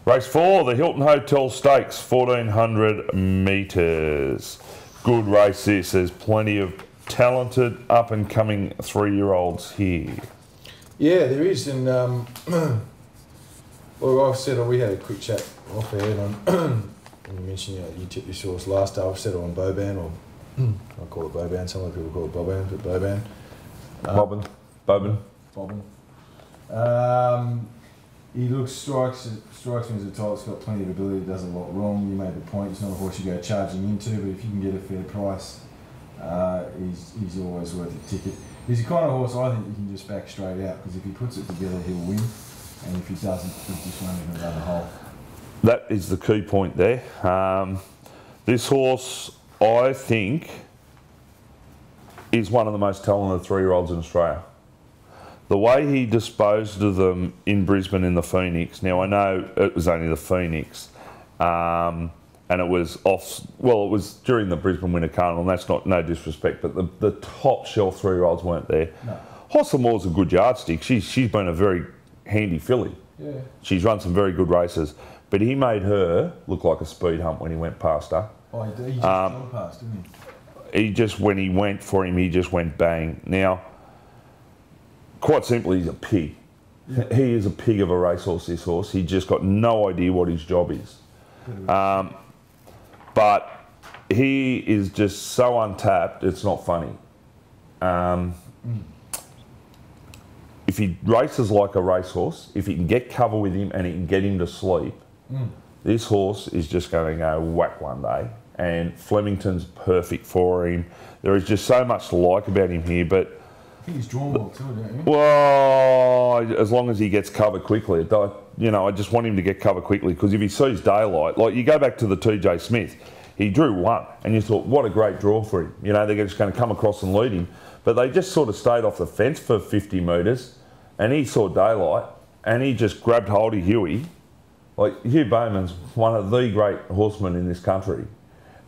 Race 4, the Hilton Hotel Stakes, 1400 metres. Good race this. There's plenty of talented, up-and-coming 3-year-olds here. Yeah, there is. And, well, I've said, we had a quick chat off air, and when you mentioned, you tipped this horse last day, I've said it on Boban, or I call it Boban, some other people call it Boban, but Boban. Bobbin. He strikes me as a type that's got plenty of ability, does a lot wrong. You made the point, it's not a horse you go charging into, but if you can get a fair price, he's always worth a ticket. He's the kind of horse I think you can just back straight out, because if he puts it together, he'll win, and if he doesn't, he's just running another hole. That is the key point there. This horse, I think, is one of the most talented 3-year-olds in Australia. The way he disposed of them in Brisbane in the Phoenix, now I know it was only the Phoenix, and it was it was during the Brisbane Winter Carnival, and that's no disrespect, but the top shelf 3-year-olds weren't there. No. Hosselmore's a good yardstick. She's been a very handy filly. Yeah. She's run some very good races, but he made her look like a speed hump when he went past her. Oh, he just drove past, didn't he? When he went for him, he just went bang. Now, quite simply, he's a pig. Yeah. He is a pig of a racehorse, this horse. He just got no idea what his job is. But he is just so untapped, it's not funny. If he races like a racehorse, if he can get cover with him and he can get him to sleep, this horse is just going to go whack one day. And Flemington's perfect for him. There is just so much to like about him here, but I think he's drawn well too, don't you? Well, as long as he gets cover quickly. I just want him to get cover quickly, because if he sees daylight, like you go back to the TJ Smith, he drew one, and you thought, what a great draw for him. They're just going to come across and lead him. But they just sort of stayed off the fence for 50 metres, and he saw daylight, and he just grabbed hold of Huey. Like, Hugh Bowman's one of the great horsemen in this country.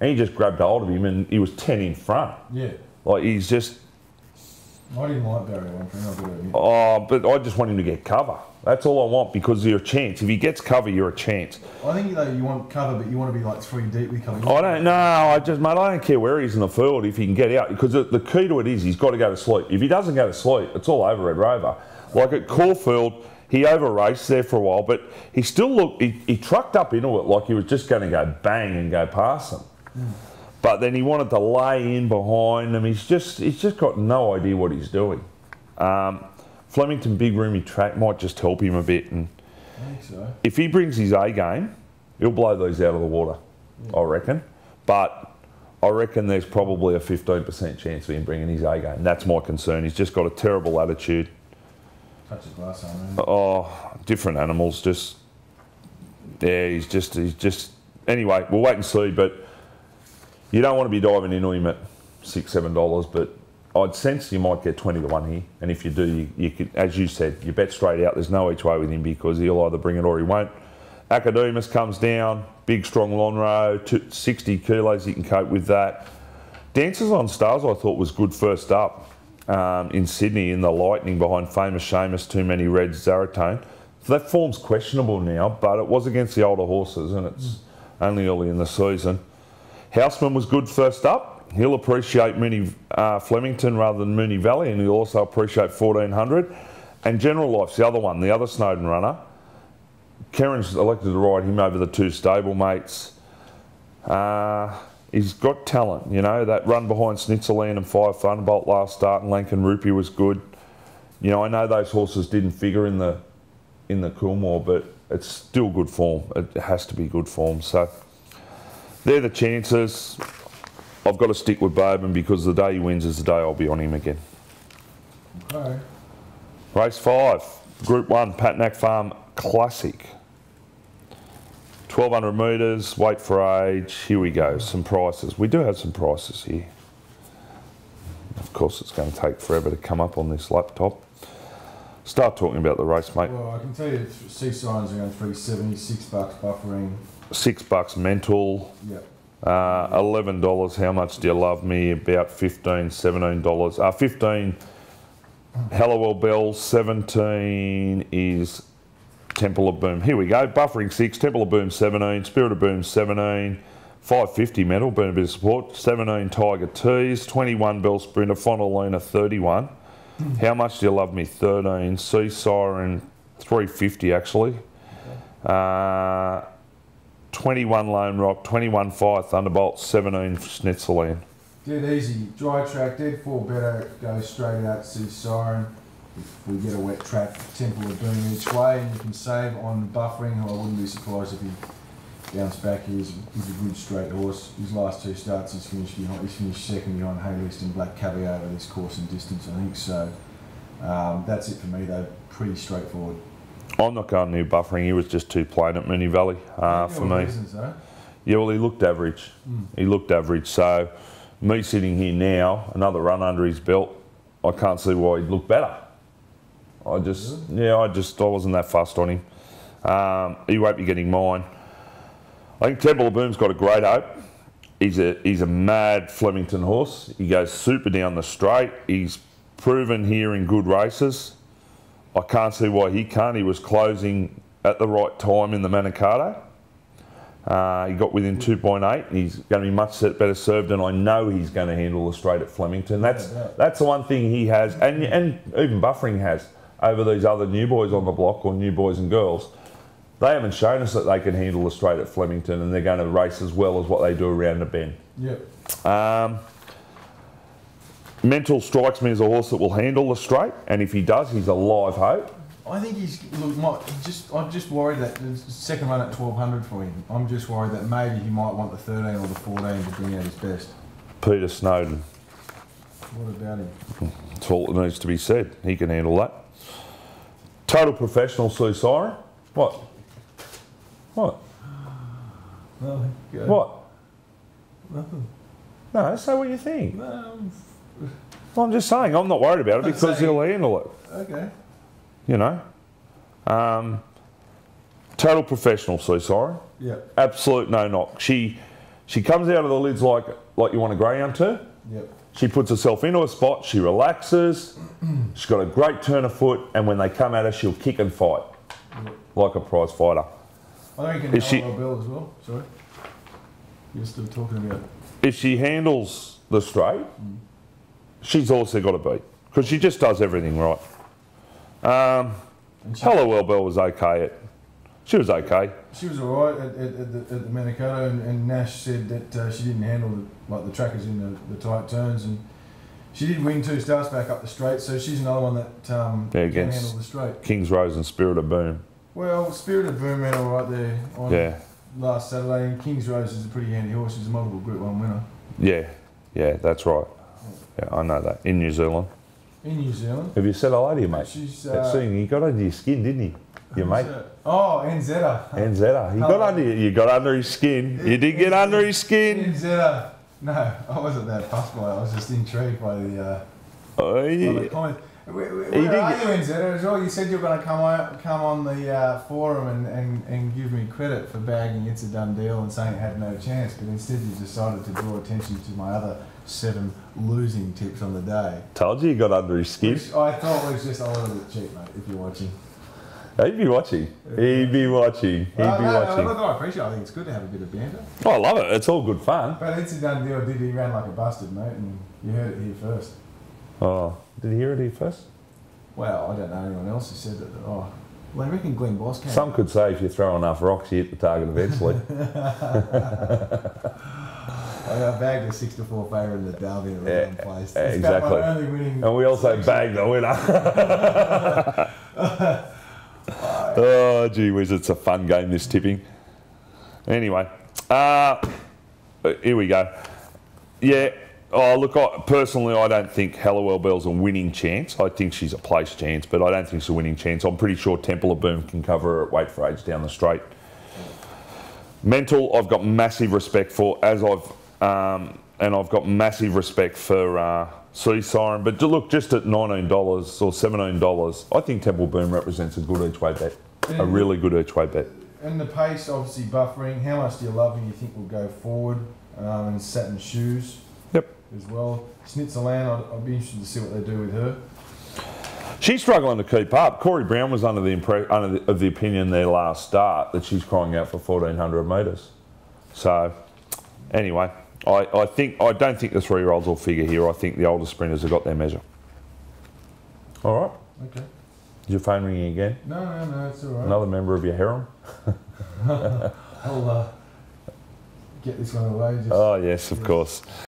And he just grabbed hold of him, and he was 10 in front. Yeah. Like, he's just... I didn't like Barry Wonfrey. Oh, but I just want him to get cover. That's all I want, because you're a chance. If he gets cover, you're a chance. I think you want cover, but you want to be like 3 deep with cover. I don't know. I don't care where he's in the field if he can get out, because the key to it is he's got to go to sleep. If he doesn't go to sleep, it's all over Red Rover. Like at Caulfield, he over-raced there for a while, but he still looked... He trucked up into it like he was just going to go bang and go past them. But then he wanted to lay in behind them. He's just got no idea what he's doing. Flemington big roomy track might just help him a bit. And I think so. If he brings his A game, he'll blow these out of the water, I reckon. But I reckon there's probably a 15% chance of him bringing his A game. That's my concern. He's just got a terrible attitude. Touches glass on him. Oh, different animals. He's just. Anyway, we'll wait and see. But you don't want to be diving into him at $6, $7, but I'd sense you might get 20 to 1 here. And if you do, you could, as you said, you bet straight out. There's no each way with him, because he'll either bring it or he won't. Academus comes down, big strong Lonhro, 60 kilos, he can cope with that. Dancers on Stars I thought was good first up in Sydney in the Lightning behind Famous Seamus, Too Many Reds, Zaratone. So that form's questionable now, but it was against the older horses, and it's only early in the season. Houseman was good first up. He'll appreciate Mooney Flemington rather than Mooney Valley, and he'll also appreciate 1400. And General Life's the other one, the other Snowden runner. Keren's elected to ride him over the 2 stablemates. He's got talent, that run behind Snitzerland and 5 Thunderbolt last start, and Lankan Rupee was good. I know those horses didn't figure in the Coolmore, but it's still good form. It has to be good form. So they're the chances. I've got to stick with Bowman, because the day he wins is the day I'll be on him again. Okay. Race 5, Group 1, Patnack Farm Classic. 1200 metres, weight for age. Here we go, some prices. We do have some prices here. Of course, it's going to take forever to come up on this laptop. Start talking about the race, mate. Well, I can tell you C signs are going $3.70, $6 buffering. $6 mental. Yep. $11. How much do you love me? About $15, $17. 15 Hallowell Bells. 17 is Temple of Boom. Here we go. Buffering 6, Temple of Boom 17, Spirit of Boom 17, 550 metal, been a bit of support, 17 Tiger Tees, 21 Bell Sprinter, Fontalina 31. How much do you love me? 13, Sea Siren 350 actually. 21 Lone Rock, 21 Fire Thunderbolt, 17 Schnitzerland. Dead easy. Dry track, dead 4 better, go straight out Sea Siren. If we get a wet track, Temple of Boom each way, and you can save on buffering. I wouldn't be surprised if he bounced back. He's a good straight horse. His last 2 starts, he's finished second behind Haylist and Black Caviar over this course and distance, I think. So that's it for me, though. Pretty straightforward. I'm not going near buffering. He was just too plain at Moonee Valley for me. Reasons, though. Yeah, well, he looked average. He looked average. So me sitting here now, another run under his belt, I can't see why he'd look better. I wasn't that fussed on him. He won't be getting mine. I think Temple of Boom's got a great hope. He's a mad Flemington horse. He goes super down the straight. He's proven here in good races. I can't see why he can't. He was closing at the right time in the Manikato. He got within 2.8. He's going to be much better served, and I know he's going to handle the straight at Flemington. That's the one thing he has, and even buffering has, over these other new boys on the block, or new boys and girls. They haven't shown us that they can handle the straight at Flemington, and they're going to race as well as what they do around the bend. Yep. Mental strikes me as a horse that will handle the straight, and if he does, he's a live hope. I think I'm just worried that the second run at 1200 for him. I'm just worried that maybe he might want the 13 or the 14 to bring out his best. Peter Snowden. What about him? That's all that needs to be said. He can handle that. Total Professional Sea Siren. What? Nothing. What? Nothing. No, say what you think. No. Well, I'm just saying, I'm not worried about it because he'll handle it. Okay. You know? Total Professional Sea Siren. Yep. Absolute no knock. She comes out of the lids like you want a greyhound to. Yep. She puts herself into a spot, she relaxes, she's got a great turn of foot, and when they come at her, she'll kick and fight. Yep. Like a prize fighter. I think you can handle Bell as well. Sorry. You're still talking about. If she handles the straight, she's also got to beat, because she just does everything right. Hello Bell was okay. She was okay. She was all right at the Manikato, and Nash said that she didn't handle the trackers in the tight turns, and she did win 2 starts back up the straight, so she's another one that can handle the straight. King's Rose and Spirit of Boom. Well, Spirit of Boom ran all right there on last Saturday, and King's Rose is a pretty handy horse. She's a multiple Group 1 winner. Yeah, that's right. Yeah, I know that. In New Zealand. In New Zealand. Have you said hello to you, mate? She's he got under your skin, didn't he? Your mate. Oh, Nzetta. Nzetta. You got under his skin. You did get under his skin. Nzetta. No, I wasn't that fussed by it. I was just intrigued by the comment. Where are you, Nzetta, as well? You said you were going to come on the forum and give me credit for bagging It's a Done Deal and saying it had no chance, but instead you decided to draw attention to my other 7 losing tips on the day. Told you got under his skin. Which I thought was just a little bit cheap, mate, if you're watching. He'd be watching. Look, I appreciate it. I think it's good to have a bit of banter. Oh, I love it. It's all good fun. But It's a Done Deal he ran like a bastard, mate, and you heard it here first. Oh, did you hear it here first? Well, I don't know anyone else who said that. Well, I reckon Glenn Boss came. Some could say if you throw enough rocks, you hit the target eventually. I bagged a 6-4 favourite in the Derby in a round place. Exactly. My only winning and we also bagged the winner. Oh, gee whiz, it's a fun game, this tipping. Anyway, here we go. Yeah. Oh, look, personally, I don't think Hallowell Bell's a winning chance. I think she's a place chance, but I don't think she's a winning chance. I'm pretty sure Temple of Boom can cover her at weight for age down the straight. Mental, I've got massive respect for, and I've got massive respect for Sea Siren. But look, just at $19 or $17, I think Temple of Boom represents a good each way bet, a really good each way bet. And the pace, obviously buffering. How much do you love and you think will go forward? And satin shoes. Yep. As well. Schnitzerland, I'd be interested to see what they do with her. She's struggling to keep up. Corey Brown was under the opinion their last start that she's crying out for 1,400 metres. So, anyway, I don't think the 3-year-olds will figure here. I think the older sprinters have got their measure. All right. Okay. Is your phone ringing again? No, it's all right. Another member of your harem? I'll get this one away. Oh, yes, of course.